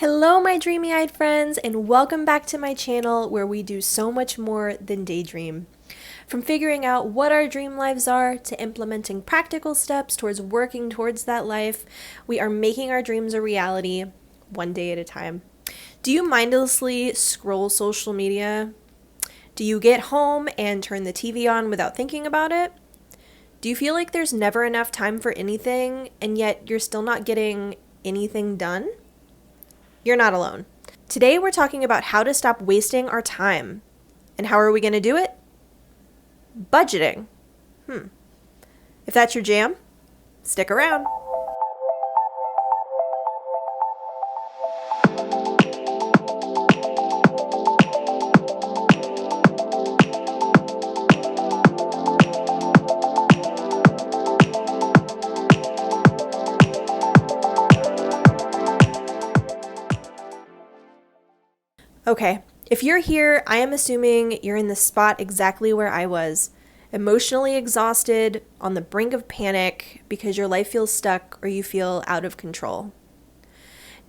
Hello, my dreamy-eyed friends, and welcome back to my channel where we do so much more than daydream. From figuring out what our dream lives are to implementing practical steps towards working towards that life, we are making our dreams a reality one day at a time. Do you mindlessly scroll social media? Do you get home and turn the TV on without thinking about it? Do you feel like there's never enough time for anything, and yet you're still not getting anything done? You're not alone. Today we're talking about how to stop wasting our time. And how are we going to do it? Budgeting. If that's your jam, stick around. Okay, if you're here, I am assuming you're in the spot exactly where I was. Emotionally exhausted, on the brink of panic because your life feels stuck or you feel out of control.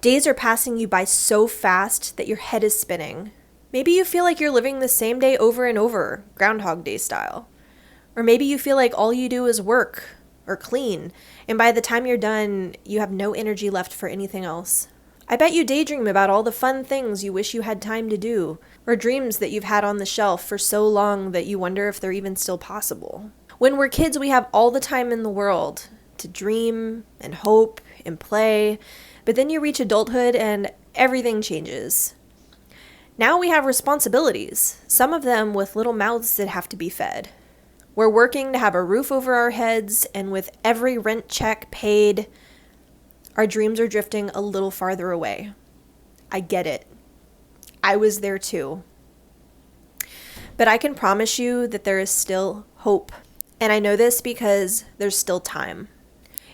Days are passing you by so fast that your head is spinning. Maybe you feel like you're living the same day over and over, Groundhog Day style. Or maybe you feel like all you do is work or clean, and by the time you're done, you have no energy left for anything else. I bet you daydream about all the fun things you wish you had time to do, or dreams that you've had on the shelf for so long that you wonder if they're even still possible. When we're kids, we have all the time in the world to dream and hope and play, but then you reach adulthood and everything changes. Now we have responsibilities, some of them with little mouths that have to be fed. We're working to have a roof over our heads, and with every rent check paid, our dreams are drifting a little farther away. I get it. I was there too. But I can promise you that there is still hope. And I know this because there's still time.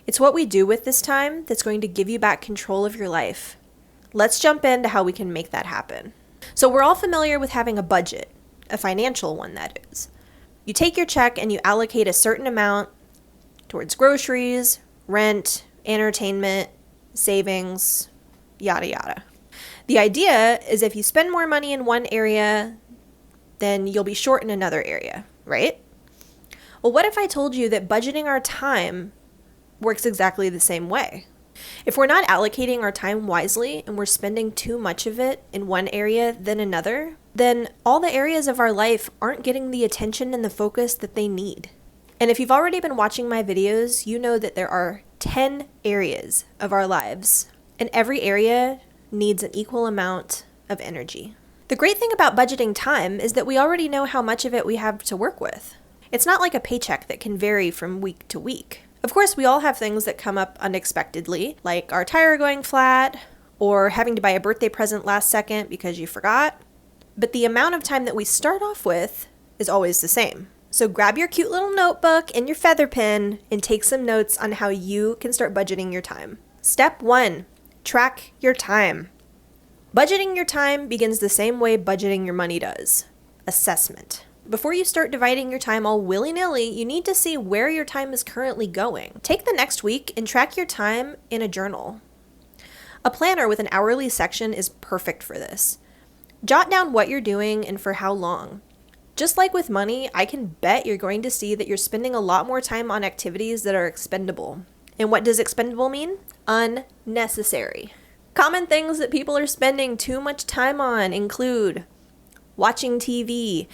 It's what we do with this time that's going to give you back control of your life. Let's jump into how we can make that happen. So we're all familiar with having a budget, a financial one that is. You take your check and you allocate a certain amount towards groceries, rent, entertainment, savings, yada yada. The idea is if you spend more money in one area, then you'll be short in another area, right? Well, what if I told you that budgeting our time works exactly the same way? If we're not allocating our time wisely and we're spending too much of it in one area than another, then all the areas of our life aren't getting the attention and the focus that they need. And if you've already been watching my videos, you know that there are 10 areas of our lives, and every area needs an equal amount of energy. The great thing about budgeting time is that we already know how much of it we have to work with. It's not like a paycheck that can vary from week to week. Of course, we all have things that come up unexpectedly, like our tire going flat, or having to buy a birthday present last second because you forgot. But the amount of time that we start off with is always the same. So grab your cute little notebook and your feather pen and take some notes on how you can start budgeting your time. Step 1, track your time. Budgeting your time begins the same way budgeting your money does. Assessment. Before you start dividing your time all willy-nilly, you need to see where your time is currently going. Take the next week and track your time in a journal. A planner with an hourly section is perfect for this. Jot down what you're doing and for how long. Just like with money, I can bet you're going to see that you're spending a lot more time on activities that are expendable. And what does expendable mean? Unnecessary. Common things that people are spending too much time on include watching TV.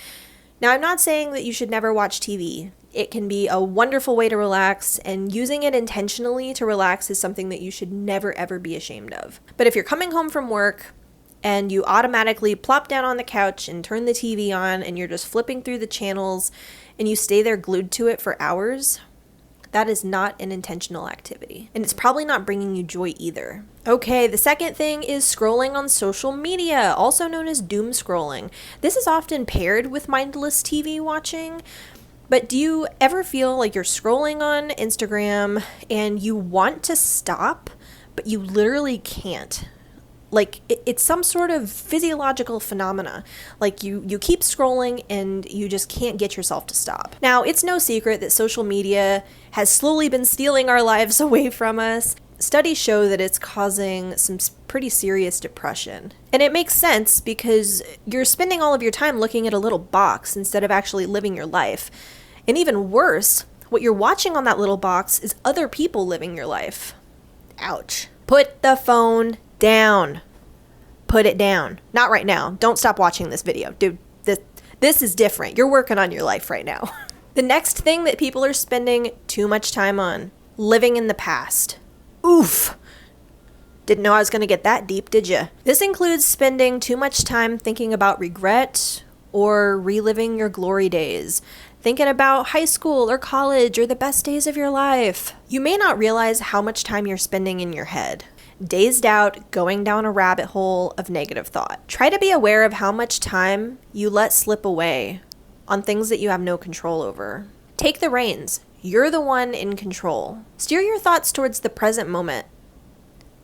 Now, I'm not saying that you should never watch TV. It can be a wonderful way to relax, and using it intentionally to relax is something that you should never ever be ashamed of. But if you're coming home from work, and you automatically plop down on the couch and turn the TV on and you're just flipping through the channels and you stay there glued to it for hours, that is not an intentional activity. And it's probably not bringing you joy either. Okay, the second thing is scrolling on social media, also known as doom scrolling. This is often paired with mindless TV watching. But do you ever feel like you're scrolling on Instagram and you want to stop, but you literally can't? Like, it's some sort of physiological phenomena. Like, you keep scrolling and you just can't get yourself to stop. Now, it's no secret that social media has slowly been stealing our lives away from us. Studies show that it's causing some pretty serious depression. And it makes sense because you're spending all of your time looking at a little box instead of actually living your life. And even worse, what you're watching on that little box is other people living your life. Ouch. Put the phone down. Put it down. Not right now. Don't stop watching this video. Dude, this is different. You're working on your life right now. The next thing that people are spending too much time on, living in the past. Oof. Didn't know I was going to get that deep, did you? This includes spending too much time thinking about regret or reliving your glory days, thinking about high school or college or the best days of your life. You may not realize how much time you're spending in your head, dazed out, going down a rabbit hole of negative thought. Try to be aware of how much time you let slip away on things that you have no control over. Take the reins. You're the one in control. Steer your thoughts towards the present moment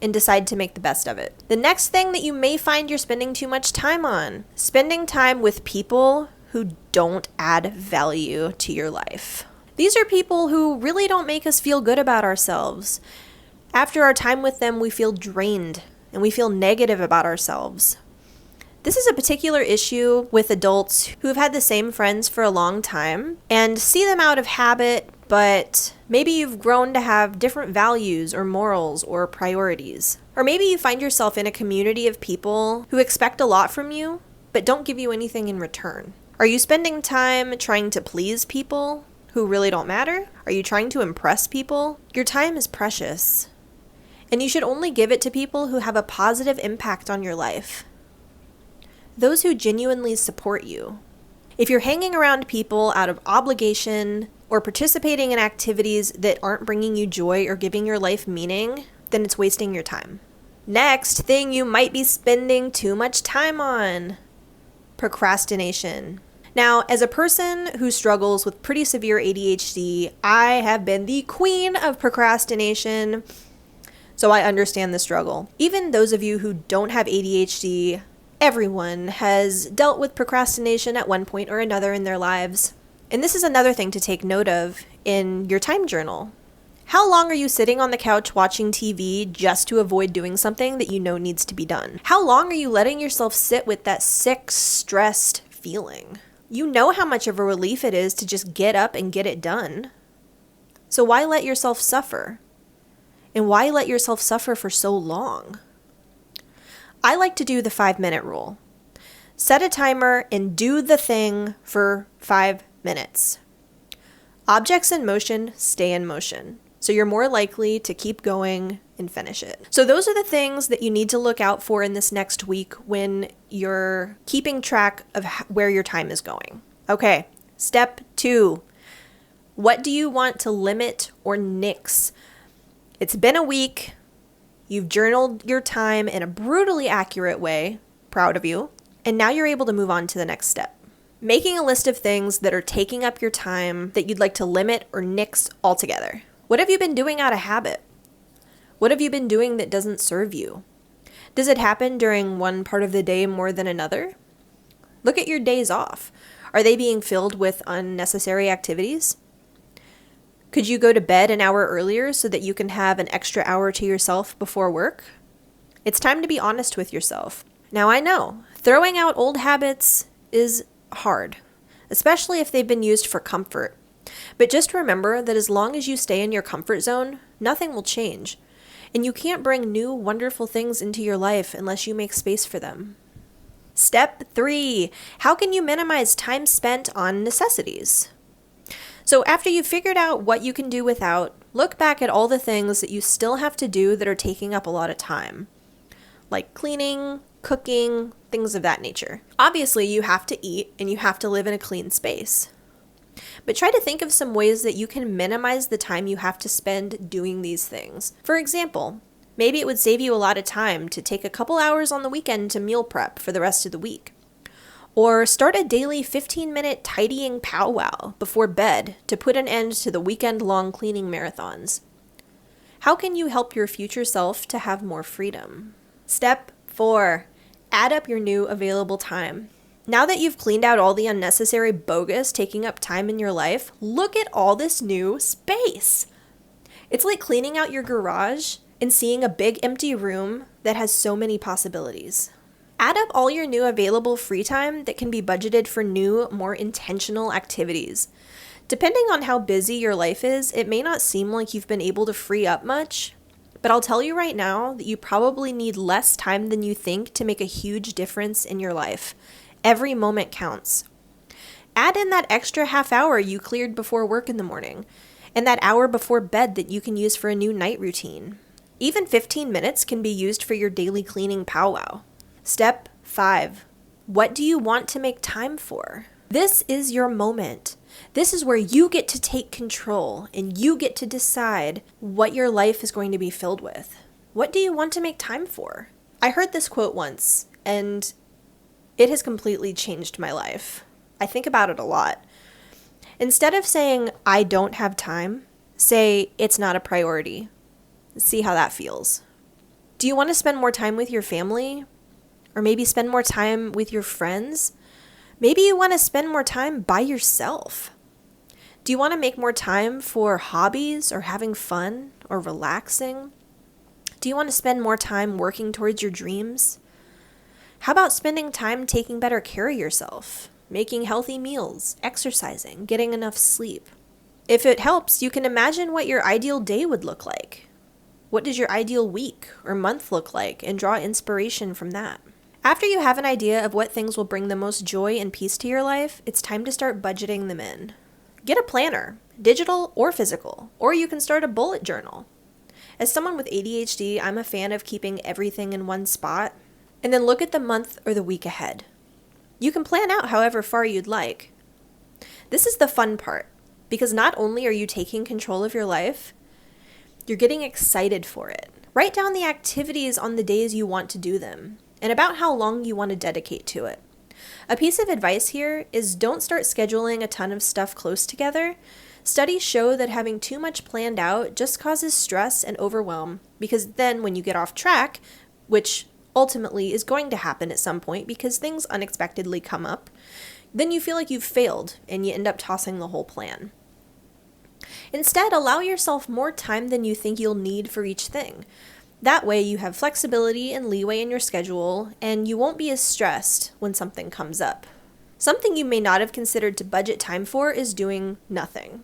and decide to make the best of it. The next thing that you may find you're spending too much time on, spending time with people who don't add value to your life. These are people who really don't make us feel good about ourselves. After our time with them, we feel drained and we feel negative about ourselves. This is a particular issue with adults who have had the same friends for a long time and see them out of habit, but maybe you've grown to have different values or morals or priorities. Or maybe you find yourself in a community of people who expect a lot from you, but don't give you anything in return. Are you spending time trying to please people who really don't matter? Are you trying to impress people? Your time is precious, and you should only give it to people who have a positive impact on your life. Those who genuinely support you. If you're hanging around people out of obligation or participating in activities that aren't bringing you joy or giving your life meaning, then it's wasting your time. Next thing you might be spending too much time on: procrastination. Now, as a person who struggles with pretty severe ADHD, I have been the queen of procrastination, so I understand the struggle. Even those of you who don't have ADHD, everyone has dealt with procrastination at one point or another in their lives. And this is another thing to take note of in your time journal. How long are you sitting on the couch watching TV just to avoid doing something that you know needs to be done? How long are you letting yourself sit with that sick, stressed feeling? You know how much of a relief it is to just get up and get it done. So why let yourself suffer? And why let yourself suffer for so long? I like to do the 5-minute rule. Set a timer and do the thing for 5 minutes. Objects in motion stay in motion, so you're more likely to keep going and finish it. So those are the things that you need to look out for in this next week when you're keeping track of where your time is going. Okay, step 2. What do you want to limit or nix? It's been a week. You've journaled your time in a brutally accurate way, proud of you, and now you're able to move on to the next step. Making a list of things that are taking up your time that you'd like to limit or nix altogether. What have you been doing out of habit? What have you been doing that doesn't serve you? Does it happen during one part of the day more than another? Look at your days off. Are they being filled with unnecessary activities? Could you go to bed an hour earlier so that you can have an extra hour to yourself before work? It's time to be honest with yourself. Now I know, throwing out old habits is hard, especially if they've been used for comfort. But just remember that as long as you stay in your comfort zone, nothing will change. And you can't bring new, wonderful things into your life unless you make space for them. Step 3. How can you minimize time spent on necessities? So after you've figured out what you can do without, look back at all the things that you still have to do that are taking up a lot of time, like cleaning, cooking, things of that nature. Obviously, you have to eat and you have to live in a clean space. But try to think of some ways that you can minimize the time you have to spend doing these things. For example, maybe it would save you a lot of time to take a couple hours on the weekend to meal prep for the rest of the week. Or start a daily 15-minute tidying powwow before bed to put an end to the weekend-long cleaning marathons. How can you help your future self to have more freedom? Step 4. Add up your new available time. Now that you've cleaned out all the unnecessary bogus taking up time in your life, look at all this new space. It's like cleaning out your garage in seeing a big empty room that has so many possibilities. Add up all your new available free time that can be budgeted for new, more intentional activities. Depending on how busy your life is, it may not seem like you've been able to free up much, but I'll tell you right now that you probably need less time than you think to make a huge difference in your life. Every moment counts. Add in that extra half hour you cleared before work in the morning, and that hour before bed that you can use for a new night routine. Even 15 minutes can be used for your daily cleaning powwow. Step 5. What do you want to make time for? This is your moment. This is where you get to take control and you get to decide what your life is going to be filled with. What do you want to make time for? I heard this quote once, and it has completely changed my life. I think about it a lot. Instead of saying, I don't have time, say, it's not a priority. See how that feels. Do you want to spend more time with your family? Or maybe spend more time with your friends? Maybe you want to spend more time by yourself. Do you want to make more time for hobbies or having fun or relaxing? Do you want to spend more time working towards your dreams? How about spending time taking better care of yourself, making healthy meals, exercising, getting enough sleep? If it helps, you can imagine what your ideal day would look like. What does your ideal week or month look like, and draw inspiration from that? After you have an idea of what things will bring the most joy and peace to your life, it's time to start budgeting them in. Get a planner, digital or physical, or you can start a bullet journal. As someone with ADHD, I'm a fan of keeping everything in one spot, and then look at the month or the week ahead. You can plan out however far you'd like. This is the fun part, because not only are you taking control of your life, you're getting excited for it. Write down the activities on the days you want to do them, and about how long you want to dedicate to it. A piece of advice here is don't start scheduling a ton of stuff close together. Studies show that having too much planned out just causes stress and overwhelm, because then when you get off track, which ultimately is going to happen at some point because things unexpectedly come up, then you feel like you've failed and you end up tossing the whole plan. Instead, allow yourself more time than you think you'll need for each thing. That way you have flexibility and leeway in your schedule, and you won't be as stressed when something comes up. Something you may not have considered to budget time for is doing nothing.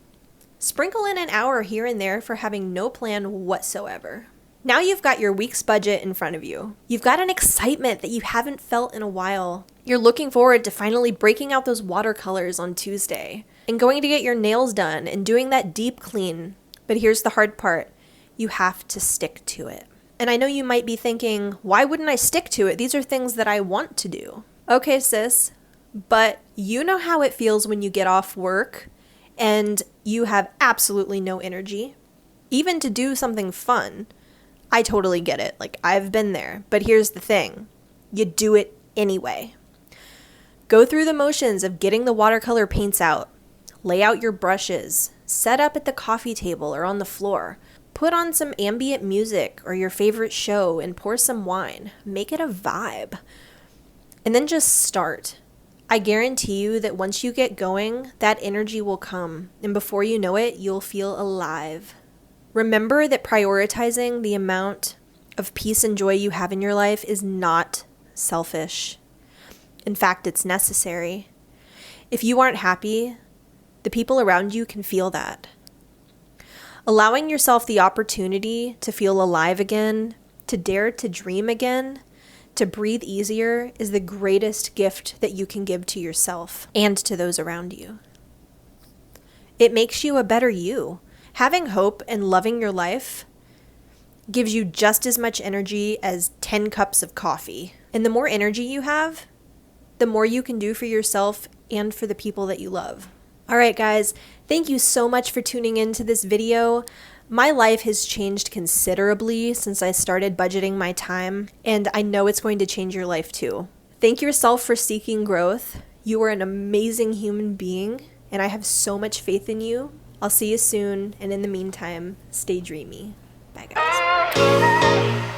Sprinkle in an hour here and there for having no plan whatsoever. Now you've got your week's budget in front of you. You've got an excitement that you haven't felt in a while. You're looking forward to finally breaking out those watercolors on Tuesday and going to get your nails done and doing that deep clean. But here's the hard part. You have to stick to it. And I know you might be thinking, why wouldn't I stick to it? These are things that I want to do. Okay, sis, but you know how it feels when you get off work and you have absolutely no energy, even to do something fun. I totally get it. Like, I've been there. But here's the thing. You do it anyway. Go through the motions of getting the watercolor paints out. Lay out your brushes. Set up at the coffee table or on the floor. Put on some ambient music or your favorite show and pour some wine. Make it a vibe. And then just start. I guarantee you that once you get going, that energy will come. And before you know it, you'll feel alive. Remember that prioritizing the amount of peace and joy you have in your life is not selfish. In fact, it's necessary. If you aren't happy, the people around you can feel that. Allowing yourself the opportunity to feel alive again, to dare to dream again, to breathe easier is the greatest gift that you can give to yourself and to those around you. It makes you a better you. Having hope and loving your life gives you just as much energy as 10 cups of coffee. And the more energy you have, the more you can do for yourself and for the people that you love. All right, guys, thank you so much for tuning into this video. My life has changed considerably since I started budgeting my time, and I know it's going to change your life too. Thank yourself for seeking growth. You are an amazing human being, and I have so much faith in you. I'll see you soon, and in the meantime, stay dreamy. Bye, guys.